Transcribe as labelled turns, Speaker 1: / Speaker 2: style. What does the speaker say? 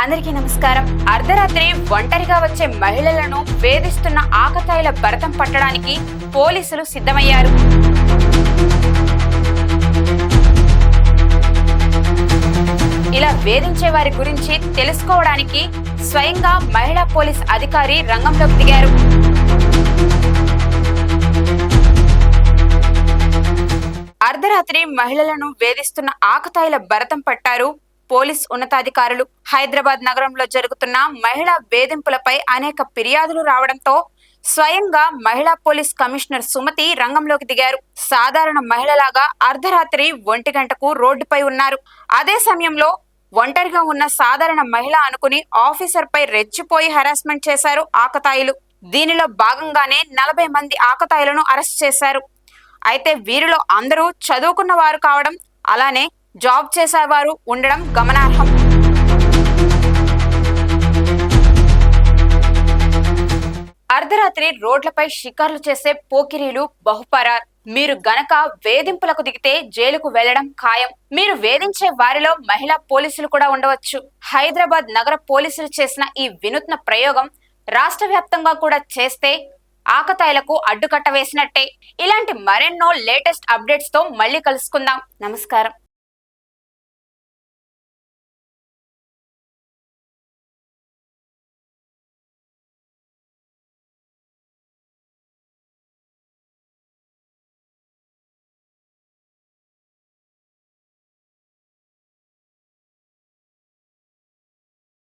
Speaker 1: అందరికీ నమస్కారం. అర్ధరాత్రి ఒంటరిగా వచ్చే మహిళలను వేధిస్తున్న ఆకతాయిల భరతం పట్టడానికి పోలీసులు సిద్ధమయ్యారు. ఇలా వేధించే వారి గురించి తెలుసుకోవడానికి స్వయంగా మహిళా పోలీస్ అధికారి రంగంలోకి దిగారు. అర్ధరాత్రి మహిళలను వేధిస్తున్న ఆకతాయిల భరతం పట్టారు పోలీస్ ఉన్నతాధికారులు. హైదరాబాద్ నగరంలో జరుగుతున్న మహిళా వేధింపులపై అనేక ఫిర్యాదులు రావడంతో స్వయంగా మహిళా పోలీస్ కమిషనర్ సుమతి రంగంలోకి దిగారు. సాధారణ మహిళలాగా అర్ధరాత్రి 1 గంటకు రోడ్డుపై ఉన్నారు. అదే సమయంలో ఒంటరిగా ఉన్న సాధారణ మహిళ అనుకుని ఆఫీసర్ పై రెచ్చిపోయి హెరాస్మెంట్ చేశారు ఆకతాయిలు. దీనిలో భాగంగానే 40 మంది ఆకతాయిలను అరెస్ట్ చేశారు. అయితే వీరిలో అందరూ చదువుకున్న వారు కావడం, అలానే జాబ్ చేసేవారు ఉండడం గమనార్హం. అర్ధరాత్రి రోడ్లపై షికార్లు చేసే పోకిరీలు బహుపరార్. మీరు గనక వేధింపులకు దిగితే జైలుకు వెళ్లడం ఖాయం. మీరు వేధించే వారిలో మహిళా పోలీసులు కూడా ఉండవచ్చు. హైదరాబాద్ నగర పోలీసులు చేసిన ఈ వినూత్న ప్రయోగం రాష్ట్ర వ్యాప్తంగా కూడా చేస్తే ఆకతాయిలకు అడ్డుకట్ట వేసినట్టే. ఇలాంటి మరెన్నో లేటెస్ట్ అప్డేట్స్ తో మళ్ళీ కలుసుకుందాం. నమస్కారం.